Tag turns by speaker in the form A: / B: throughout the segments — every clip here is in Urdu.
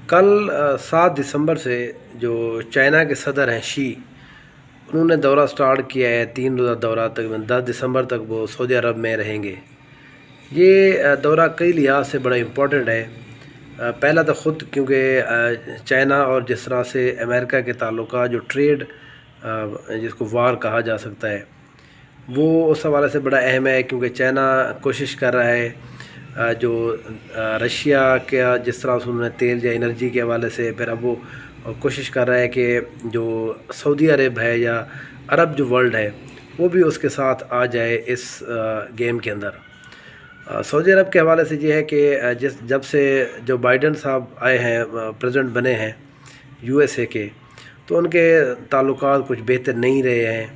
A: کل 7 دسمبر سے جو چائنا کے صدر ہیں شی، انہوں نے دورہ سٹارٹ کیا ہے 3 روزہ دورہ، تقریباً 10 دسمبر تک وہ سعودی عرب میں رہیں گے۔ یہ دورہ کئی لحاظ سے بڑا امپورٹنٹ ہے۔ پہلا تو خود کیونکہ چائنا اور جس طرح سے امریکہ کے تعلقات، جو ٹریڈ جس کو وار کہا جا سکتا ہے، وہ اس حوالے سے بڑا اہم ہے، کیونکہ چائنا کوشش کر رہا ہے جو رشیا کا جس طرح سے انہوں نے تیل یا انرجی کے حوالے سے، پھر اب وہ کوشش کر رہا ہے کہ جو سعودی عرب ہے یا عرب جو ورلڈ ہے وہ بھی اس کے ساتھ آ جائے اس گیم کے اندر۔ سعودی عرب کے حوالے سے یہ ہے کہ جب سے جو بائیڈن صاحب آئے ہیں، پریزیڈنٹ بنے ہیں USA کے، تو ان کے تعلقات کچھ بہتر نہیں رہے ہیں۔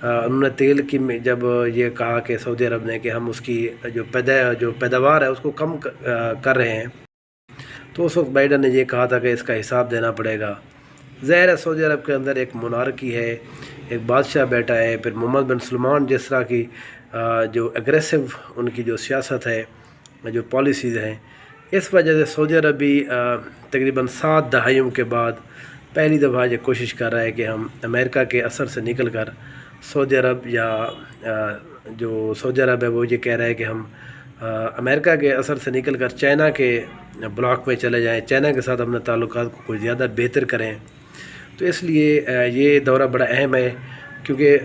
A: انہوں نے تیل کی جب یہ کہا کہ سعودی عرب نے کہ ہم اس کی جو پیداوار ہے اس کو کم کر رہے ہیں، تو اس وقت بائیڈن نے یہ کہا تھا کہ اس کا حساب دینا پڑے گا۔ ظاہر ہے سعودی عرب کے اندر ایک مونارکی ہے، ایک بادشاہ بیٹا ہے، پھر محمد بن سلمان جس طرح کی جو اگریسو ان کی جو سیاست ہے، جو پالیسیز ہیں، اس وجہ سے سعودی عرب بھی تقریباً 7 دہائیوں کے بعد پہلی دفعہ یہ کوشش کر رہا ہے کہ ہم امریکہ کے اثر سے نکل کر سعودی عرب یا جو سعودی عرب ہے وہ یہ کہہ رہا ہے کہ ہم امریکہ کے اثر سے نکل کر چائنا کے بلاک میں چلے جائیں، چائنا کے ساتھ اپنے تعلقات کو کچھ زیادہ بہتر کریں۔ تو اس لیے یہ دورہ بڑا اہم ہے، کیونکہ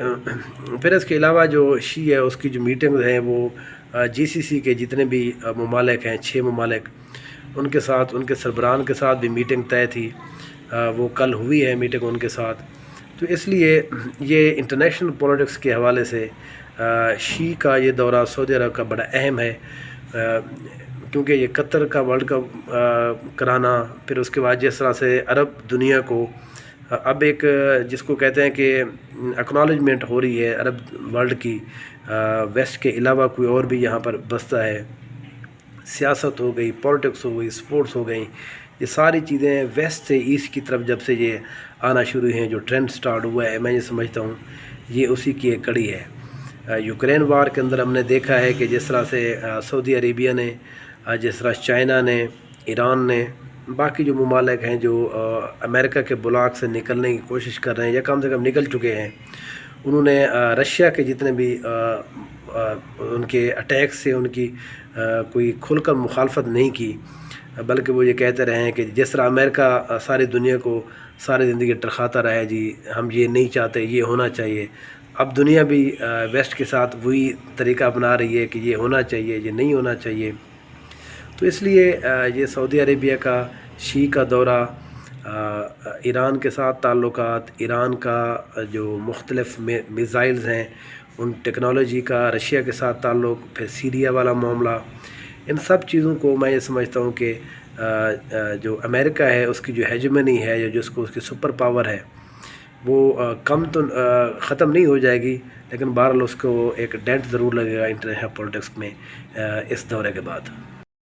A: پھر اس کے علاوہ جو شی ہے اس کی جو میٹنگز ہیں وہ GCC کے جتنے بھی ممالک ہیں، 6 ممالک، ان کے ساتھ، ان کے سربراہان کے ساتھ بھی میٹنگ طے تھی، وہ کل ہوئی ہے میٹنگ ان کے ساتھ۔ تو اس لیے یہ انٹرنیشنل پولیٹکس کے حوالے سے شی کا یہ دورہ سعودی عرب کا بڑا اہم ہے، کیونکہ یہ قطر کا ورلڈ کپ کرانا، پھر اس کے بعد جس طرح سے عرب دنیا کو اب ایک جس کو کہتے ہیں کہ اکنالجمنٹ ہو رہی ہے عرب ورلڈ کی، ویسٹ کے علاوہ کوئی اور بھی یہاں پر بستا ہے، سیاست ہو گئی، پولیٹکس ہو گئی، سپورٹس ہو گئیں، یہ ساری چیزیں ویسٹ سے ایسٹ کی طرف جب سے یہ آنا شروع ہیں، جو ٹرینڈ سٹارٹ ہوا ہے، میں یہ سمجھتا ہوں یہ اسی کی ایک کڑی ہے۔ یوکرین وار کے اندر ہم نے دیکھا ہے کہ جس طرح سے سعودی عربیہ نے، جس طرح چائنا نے، ایران نے، باقی جو ممالک ہیں جو امریکہ کے بلاک سے نکلنے کی کوشش کر رہے ہیں یا کم سے کم نکل چکے ہیں، انہوں نے رشیا کے جتنے بھی ان کے اٹیک سے ان کی کوئی کھل کر مخالفت نہیں کی، بلکہ وہ یہ کہتے رہے ہیں کہ جس طرح امریکہ ساری دنیا کو ساری زندگی ٹرخاتا رہا ہے، جی ہم یہ نہیں چاہتے، یہ ہونا چاہیے، اب دنیا بھی ویسٹ کے ساتھ وہی طریقہ اپنا رہی ہے کہ یہ ہونا چاہیے، یہ نہیں ہونا چاہیے۔ تو اس لیے یہ سعودی عربیہ کا شی کا دورہ، ایران کے ساتھ تعلقات، ایران کا جو مختلف میزائلز ہیں ان ٹیکنالوجی کا، رشیا کے ساتھ تعلق، پھر سیریا والا معاملہ، ان سب چیزوں کو میں یہ سمجھتا ہوں کہ جو امریکہ ہے اس کی جو ہیجمنی ہے یا جس کو اس کی سپر پاور ہے وہ کم تو ختم نہیں ہو جائے گی، لیکن بہرحال اس کو ایک ڈینٹ ضرور لگے گا انٹرنیشنل پولیٹکس میں اس دورے کے بعد۔